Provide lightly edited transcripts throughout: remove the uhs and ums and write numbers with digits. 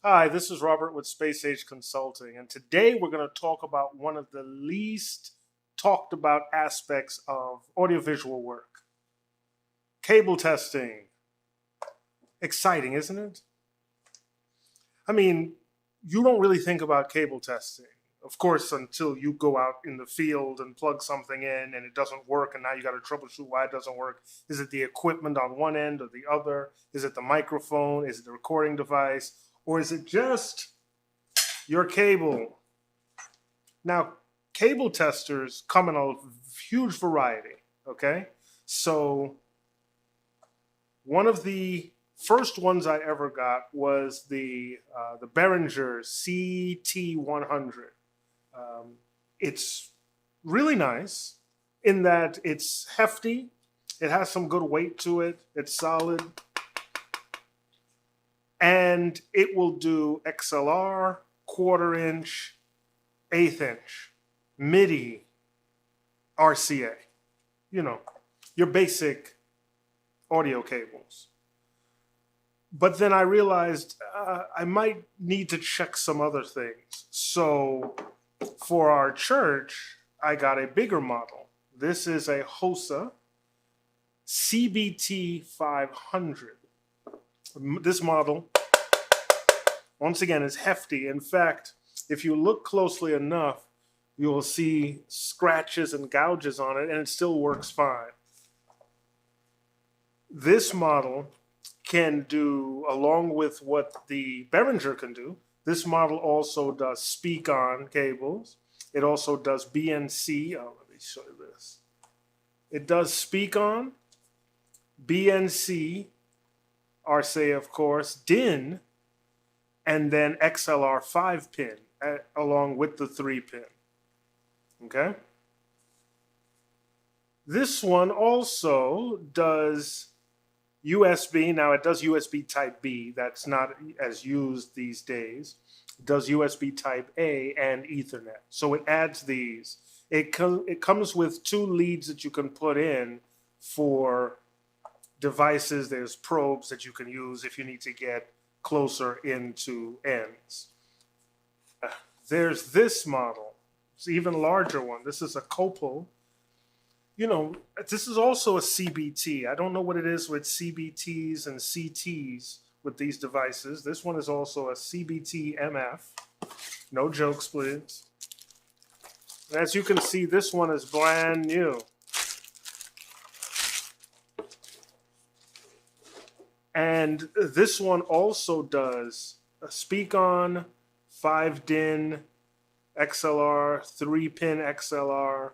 Hi, this is Robert with Space Age Consulting, and today we're going to talk about one of the least talked about aspects of audiovisual work, cable testing. Exciting, isn't it? I mean, you don't really think about cable testing, of course, until you go out in the field and plug something in and it doesn't work, and now you got to troubleshoot why it doesn't work. Is it the equipment on one end or the other? Is it the microphone? Is it the recording device? Or is it just your cable? Now, cable testers come in a huge variety, okay? So, one of the first ones I ever got was the Behringer CT100. It's really nice in that it's hefty, it has some good weight to it, it's solid, and it will do XLR, quarter inch, eighth inch, MIDI, RCA, you know, your basic audio cables. But then I realized I might need to check some other things. So for our church, I got a bigger model. This is a Hosa CBT500. This model, once again, is hefty. In fact, if you look closely enough, you will see scratches and gouges on it, and it still works fine. This model can do, along with what the Behringer can do, this model also does speak-on cables. It also does BNC. Oh, let me show you this. It does speak-on, BNC, RCA, of course, DIN, and then XLR 5-pin, along with the 3-pin. Okay? This one also does USB. Now it does USB Type B. That's not as used these days. It does USB Type A and Ethernet. So it adds these. It comes with 2 leads that you can put in for devices. There's probes that you can use if you need to get closer into ends. There's this model. It's an even larger one. This is a Kopul. You know, this is also a CBT. I don't know what it is with CBTs and CTs with these devices. This one is also a CBT-MF. No jokes, please. And as you can see, this one is brand new. And this one also does a speak-on, 5-DIN, XLR, 3-pin XLR.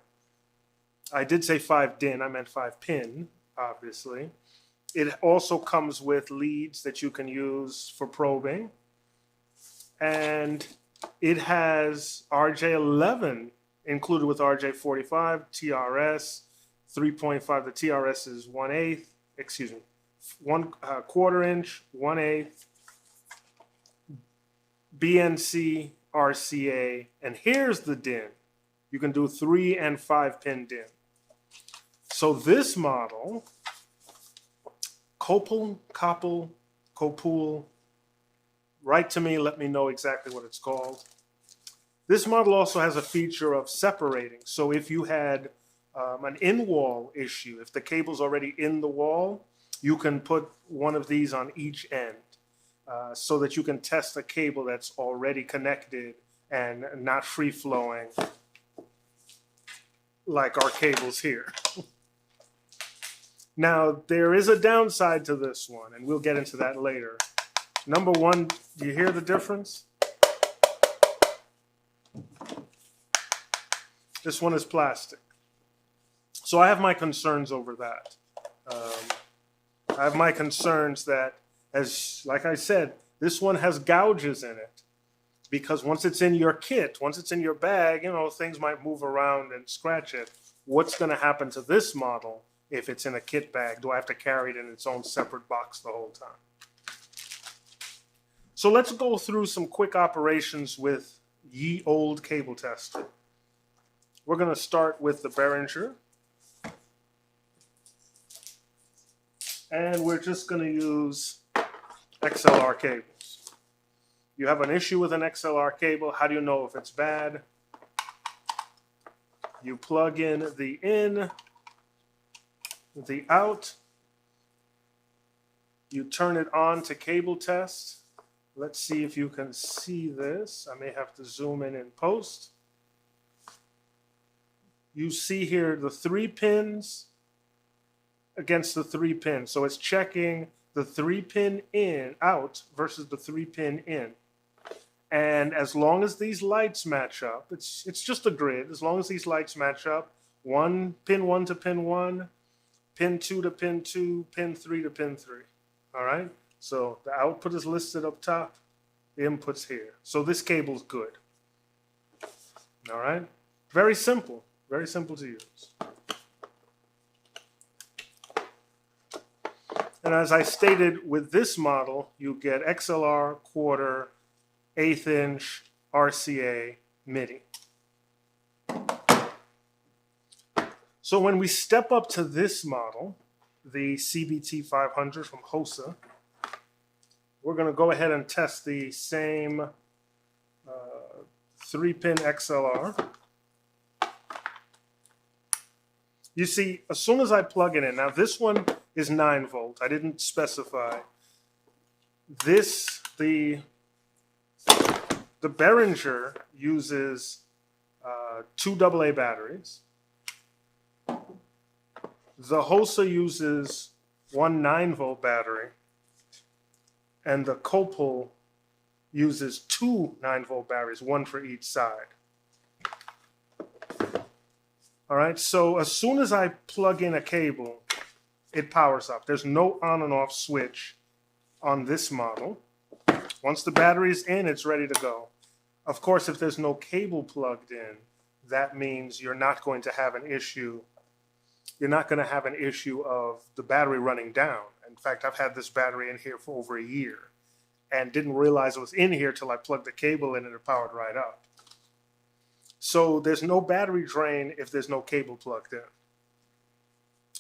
I did say 5-DIN, I meant 5-pin, obviously. It also comes with leads that you can use for probing. And it has RJ11 included with RJ45, TRS, 3.5. The TRS is 1/8, excuse me, 1/4 inch, 1/8, BNC, RCA, and here's the DIN. You can do 3 and 5-pin DIN. So this model, Kopul, write to me, let me know exactly what it's called. This model also has a feature of separating. So if you had an in-wall issue, if the cable's already in the wall, you can put one of these on each end so that you can test a cable that's already connected and not free-flowing like our cables here. Now, there is a downside to this one, and we'll get into that later. Number one, do you hear the difference? This one is plastic. So I have my concerns over that. I have my concerns that, like I said, this one has gouges in it. Because once it's in your kit, once it's in your bag, you know, things might move around and scratch it. What's going to happen to this model if it's in a kit bag? Do I have to carry it in its own separate box the whole time? So let's go through some quick operations with ye old cable tester. We're going to start with the Behringer. And we're just going to use XLR cables. You have an issue with an XLR cable. How do you know if it's bad? You plug in, the out. You turn it on to cable test. Let's see if you can see this. I may have to zoom in post. You see here the 3 pins against the 3 pins. So it's checking the 3 pin in out versus the 3 pin in. And as long as these lights match up, it's just a grid. As long as these lights match up, pin 1 to pin 1, pin 2 to pin 2, pin 3 to pin 3. All right? So the output is listed up top, the input's here. So this cable's good. All right? Very simple to use. And as I stated, with this model, you get XLR, quarter, 1/8 inch, RCA, MIDI. So when we step up to this model, the CBT500 from Hosa, we're going to go ahead and test the same 3-pin XLR. You see, as soon as I plug it in, now this one is 9 volt. I didn't specify. The Behringer uses 2 AA batteries. The Hosa uses 1 9-volt battery, and the Kopul uses 2 9-volt batteries, 1 for each side. All right, so as soon as I plug in a cable, it powers up. There's no on and off switch on this model. Once the battery's in, it's ready to go. Of course, if there's no cable plugged in, that means you're not going to have an issue. You're not going to have an issue of the battery running down. In fact, I've had this battery in here for over a year and didn't realize it was in here till I plugged the cable in and it powered right up. So there's no battery drain if there's no cable plugged in.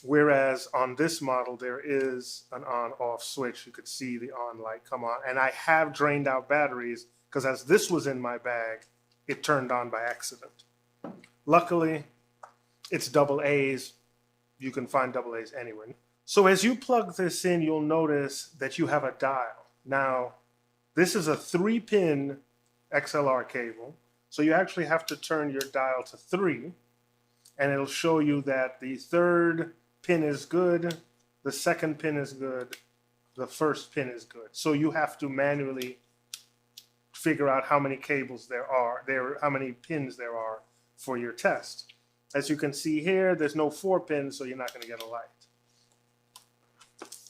Whereas on this model, there is an on-off switch. You could see the on light come on. And I have drained out batteries because as this was in my bag, it turned on by accident. Luckily, it's AA's. You can find AA's anywhere. So as you plug this in, you'll notice that you have a dial. Now, this is a 3-pin XLR cable. So you actually have to turn your dial to 3, and it'll show you that the 3rd pin is good, the 2nd pin is good, the 1st pin is good. So you have to manually figure out how many cables how many pins there are for your test. As you can see here, there's no 4 pins, so you're not going to get a light.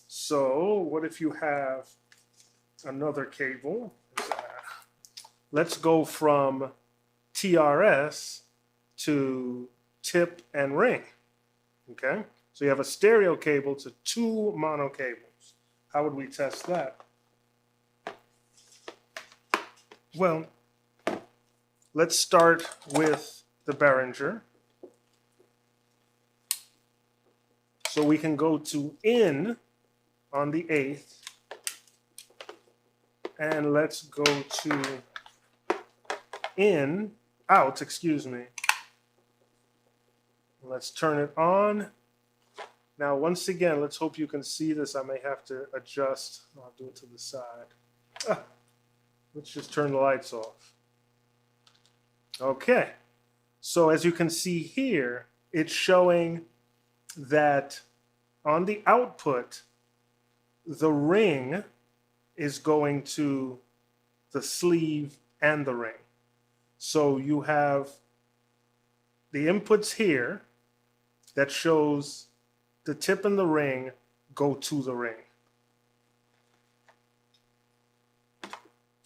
So what if you have another cable? Let's go from TRS to tip and ring. Okay, so you have a stereo cable to 2 mono cables. How would we test that? Well, let's start with the Behringer. So we can go to in on the 8th, and let's go to out, excuse me. Let's turn it on. Now, once again, let's hope you can see this. I may have to adjust. I'll do it to the side. Let's just turn the lights off. Okay. So as you can see here, it's showing that on the output, the ring is going to the sleeve and the ring. So you have the inputs here that shows the tip and the ring go to the ring.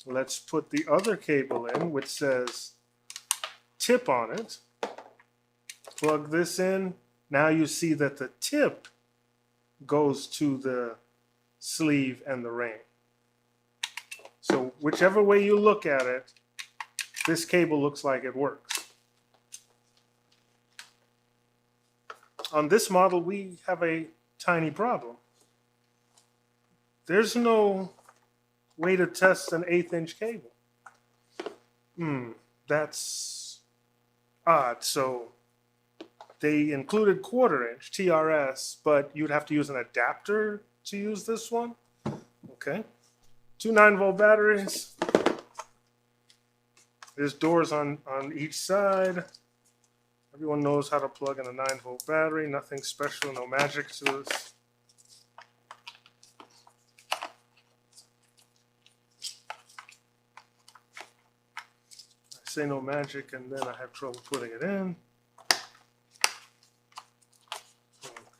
Let's put the other cable in, which says tip on it. Plug this in. Now you see that the tip goes to the sleeve and the ring. So whichever way you look at it, this cable looks like it works. On this model, we have a tiny problem. There's no way to test an 1/8 inch cable. That's odd. So they included 1/4 inch TRS, but you'd have to use an adapter to use this one. Okay. 2 9-volt batteries. There's doors on each side. Everyone knows how to plug in a 9-volt battery. Nothing special, no magic to this. I say no magic and then I have trouble putting it in.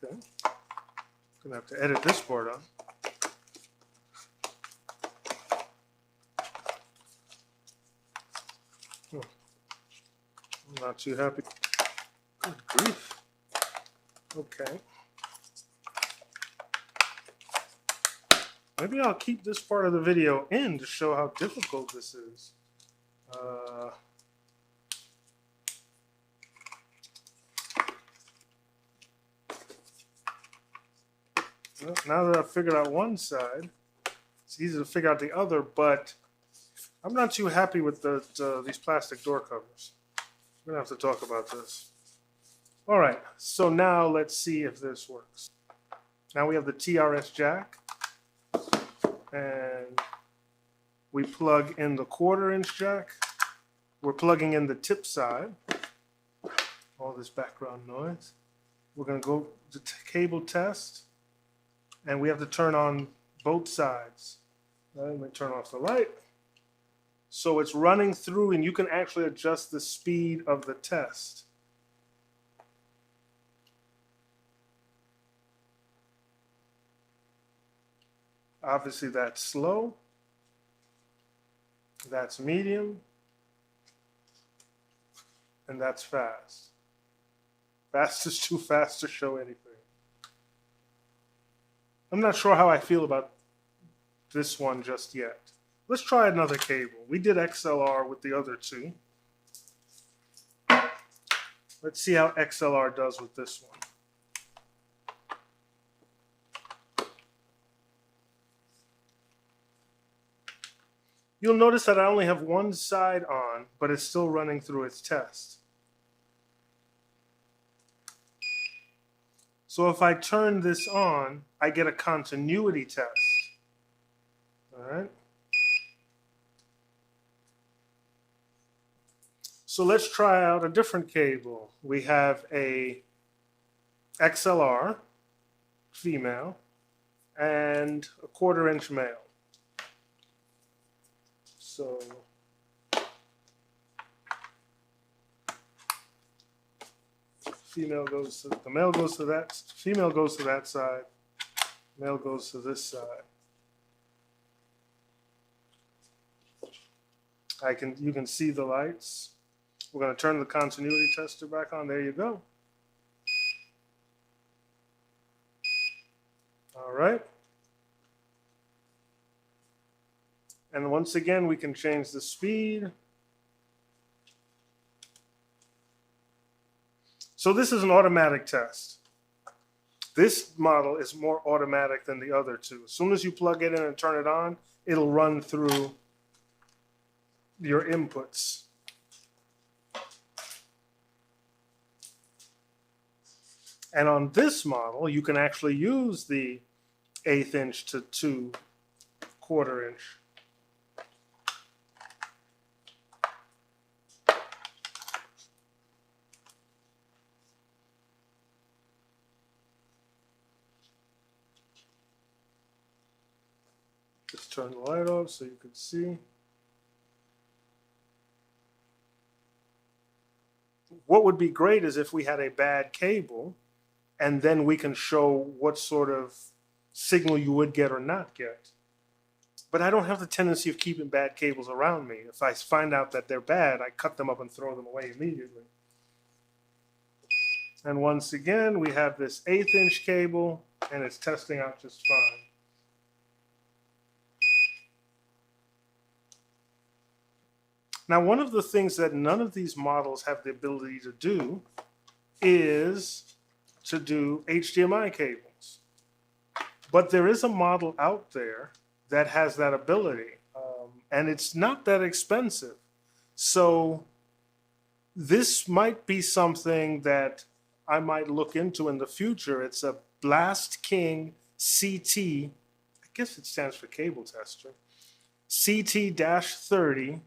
Okay. Gonna have to edit this part out. I'm not too happy. Good grief. Okay. Maybe I'll keep this part of the video in to show how difficult this is. Well, now that I've figured out one side, it's easy to figure out the other, but I'm not too happy with these plastic door covers. We're going to have to talk about this. All right, so now let's see if this works. Now we have the TRS jack, and we plug in the 1/4 inch jack. We're plugging in the tip side. All this background noise. We're going to go to cable test, and we have to turn on both sides. Let me turn off the light. So it's running through, and you can actually adjust the speed of the test. Obviously, that's slow. That's medium. And that's fast. Fast is too fast to show anything. I'm not sure how I feel about this one just yet. Let's try another cable. We did XLR with the other two. Let's see how XLR does with this one. You'll notice that I only have one side on, but it's still running through its test. So if I turn this on, I get a continuity test. All right. So let's try out a different cable. We have a XLR, female, and a 1/4 inch male. So female goes to the male goes to that, female goes to that side, male goes to this side. You can see the lights. We're going to turn the continuity tester back on. There you go. All right. And once again, we can change the speed. So this is an automatic test. This model is more automatic than the other two. As soon as you plug it in and turn it on, it'll run through your inputs. And on this model, you can actually use the 1/8 inch to 2 1/4 inch. Just turn the light off so you can see. What would be great is if we had a bad cable, and then we can show what sort of signal you would get or not get. But I don't have the tendency of keeping bad cables around me. If I find out that they're bad, I cut them up and throw them away immediately. And once again, we have this 1/8 inch cable, and it's testing out just fine. Now, one of the things that none of these models have the ability to do is to do HDMI cables. But there is a model out there that has that ability, and it's not that expensive. So this might be something that I might look into in the future. It's a Blast King CT, I guess it stands for cable tester, CT-30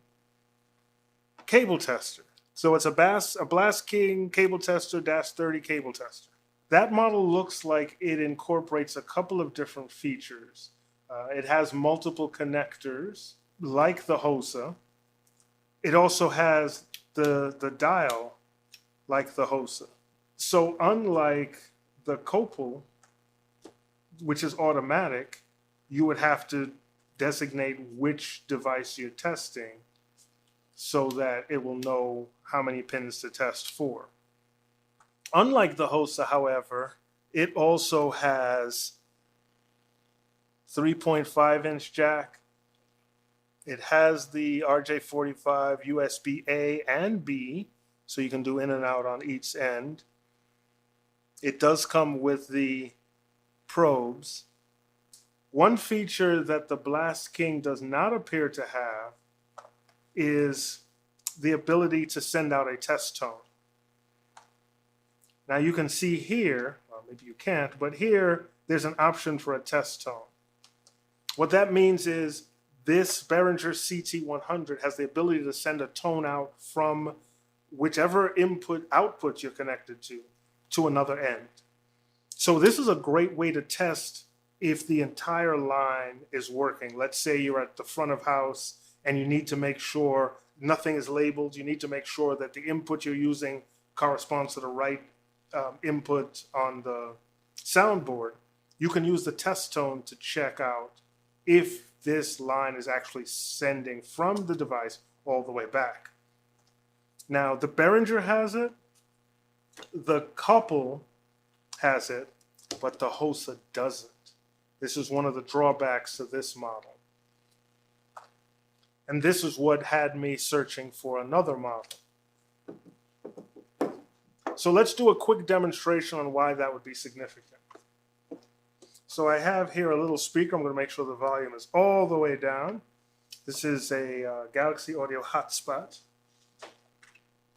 cable tester. So it's a Blast King cable tester -30 cable tester. That model looks like it incorporates a couple of different features. It has multiple connectors, like the Hosa. It also has the dial, like the Hosa. So unlike the Kopul, which is automatic, you would have to designate which device you're testing so that it will know how many pins to test for. Unlike the Hosa, however, it also has 3.5-inch jack. It has the RJ45 USB A and B, so you can do in and out on each end. It does come with the probes. One feature that the Blast King does not appear to have is the ability to send out a test tone. Now you can see here, well, maybe you can't, but here there's an option for a test tone. What that means is this Behringer CT100 has the ability to send a tone out from whichever output you're connected to another end. So this is a great way to test if the entire line is working. Let's say you're at the front of house and you need to make sure nothing is labeled. You need to make sure that the input you're using corresponds to the right input on the soundboard. You can use the test tone to check out if this line is actually sending from the device all the way back. Now, the Behringer has it, the Kopul has it, but the Hosa doesn't. This is one of the drawbacks to this model. And this is what had me searching for another model. So let's do a quick demonstration on why that would be significant. So I have here a little speaker. I'm going to make sure the volume is all the way down. This is a Galaxy Audio hotspot.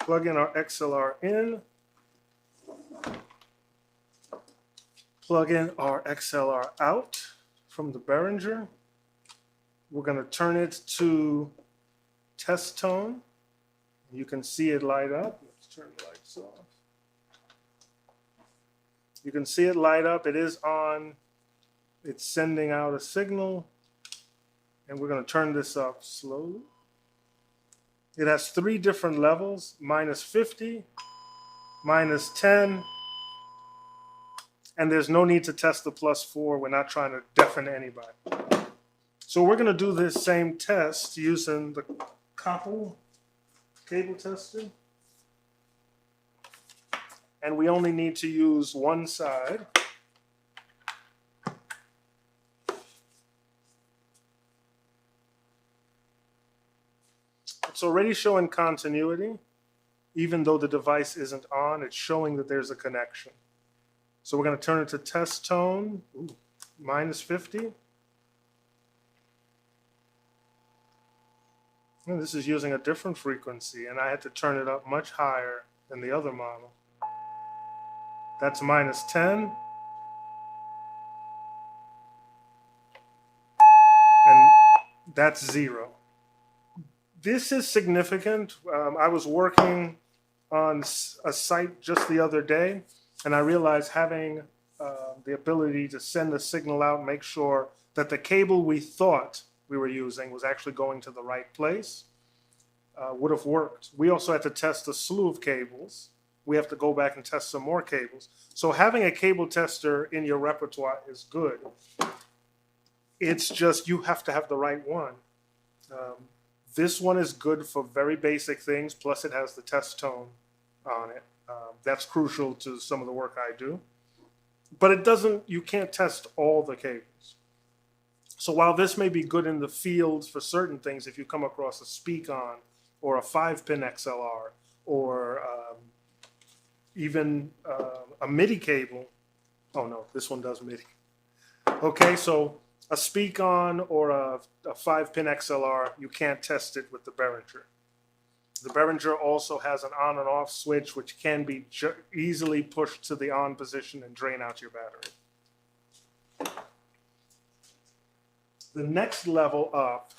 Plug in our XLR in. Plug in our XLR out from the Behringer. We're going to turn it to test tone. You can see it light up. Let's turn the lights off. You can see it light up. It is on. It's sending out a signal. And we're going to turn this up slowly. It has 3 different levels, -50, -10, and there's no need to test the +4. We're not trying to deafen anybody. So we're going to do this same test using the Kopul cable tester. And we only need to use one side. It's already showing continuity. Even though the device isn't on, it's showing that there's a connection. So we're going to turn it to test tone, -50. And this is using a different frequency, and I had to turn it up much higher than the other model. That's -10. And that's 0. This is significant. I was working on a site just the other day, and I realized having the ability to send a signal out and make sure that the cable we thought we were using was actually going to the right place would have worked. We also had to test a slew of cables. We have to go back and test some more cables. So having a cable tester in your repertoire is good. It's just you have to have the right one. This one is good for very basic things, plus it has the test tone on it. That's crucial to some of the work I do. But it doesn't, you can't test all the cables. So while this may be good in the field for certain things, if you come across a speak-on or a 5-pin XLR or even a MIDI cable. Oh no, this one does MIDI. Okay, so a speak-on or a 5-pin XLR, you can't test it with the Behringer. The Behringer also has an on and off switch, which can be easily pushed to the on position and drain out your battery. The next level up,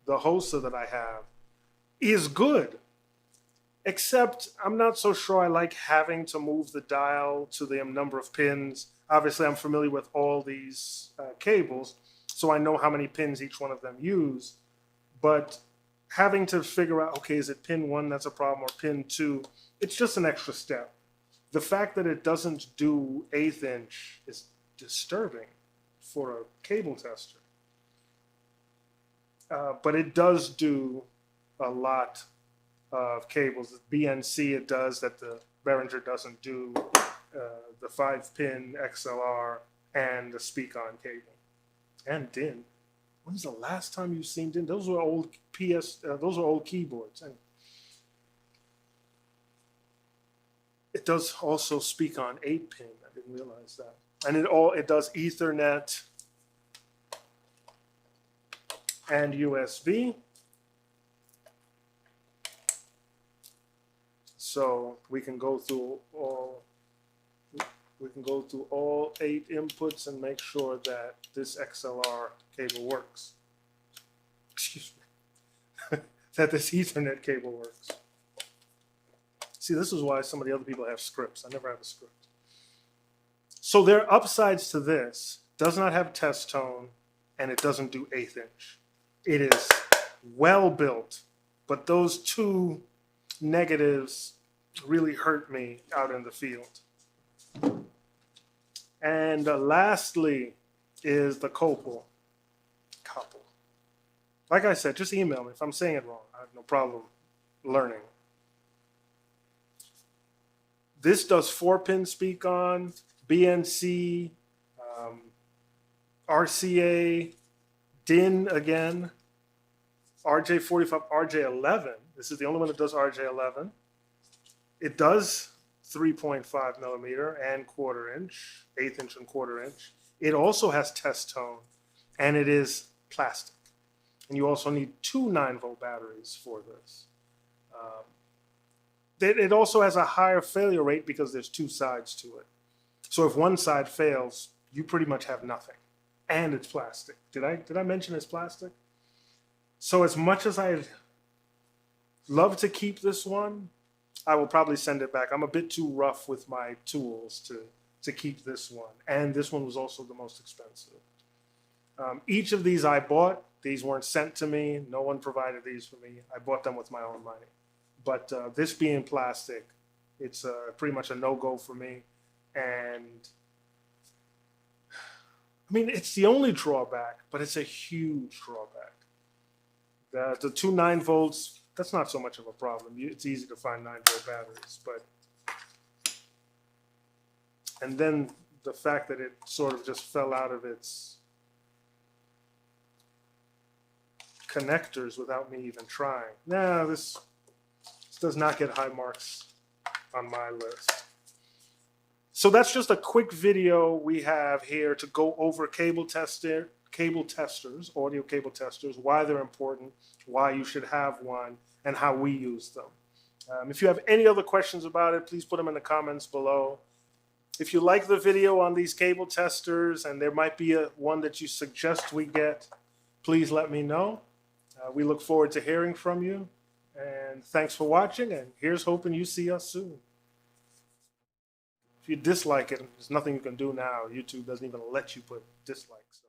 the Hosa that I have, is good. Except I'm not so sure I like having to move the dial to the number of pins. Obviously, I'm familiar with all these cables, so I know how many pins each one of them use. But having to figure out, okay, is it pin 1 that's a problem or pin 2? It's just an extra step. The fact that it doesn't do 1/8 inch is disturbing for a cable tester. But it does do a lot of cables. The BNC it does that the Behringer doesn't do, the 5-pin XLR and the speak-on cable. And DIN. When's the last time you've seen DIN? Those were old those are old keyboards. And it does also speak on 8-pin. I didn't realize that. And it does Ethernet and USB. So we can go through all 8 inputs and make sure that this XLR cable works. Excuse me. That this Ethernet cable works. See, this is why some of the other people have scripts. I never have a script. So there are upsides to this. Does not have test tone, and it doesn't do 1/8 inch. It is well built, but those two negatives really hurt me out in the field. And lastly is the Kopul. Like I said, just email me if I'm saying it wrong. I have no problem learning. This does 4-pin speak on, BNC, RCA, DIN again, RJ45, RJ11. This is the only one that does RJ11. It does 3.5 millimeter and 1/4 inch, 1/8 inch and 1/4 inch. It also has test tone, and it is plastic. And you also need 2 9-volt batteries for this. It also has a higher failure rate because there's 2 sides to it. So if one side fails, you pretty much have nothing. And it's plastic. Did I mention it's plastic? So as much as I'd love to keep this one, I will probably send it back. I'm a bit too rough with my tools to keep this one. And this one was also the most expensive. Each of these I bought. These weren't sent to me. No one provided these for me. I bought them with my own money. But this being plastic, it's pretty much a no-go for me. And I mean, it's the only drawback, but it's a huge drawback. The 2 9-volts, that's not so much of a problem. It's easy to find 9-volt batteries. And then the fact that it sort of just fell out of its connectors without me even trying. Nah, this does not get high marks on my list. So that's just a quick video we have here to go over cable testers, audio cable testers, why they're important, why you should have one, and how we use them. If you have any other questions about it, please put them in the comments below. If you like the video on these cable testers and there might be one that you suggest we get, please let me know. We look forward to hearing from you. And thanks for watching, and here's hoping you see us soon. If you dislike it, there's nothing you can do now. YouTube doesn't even let you put dislikes.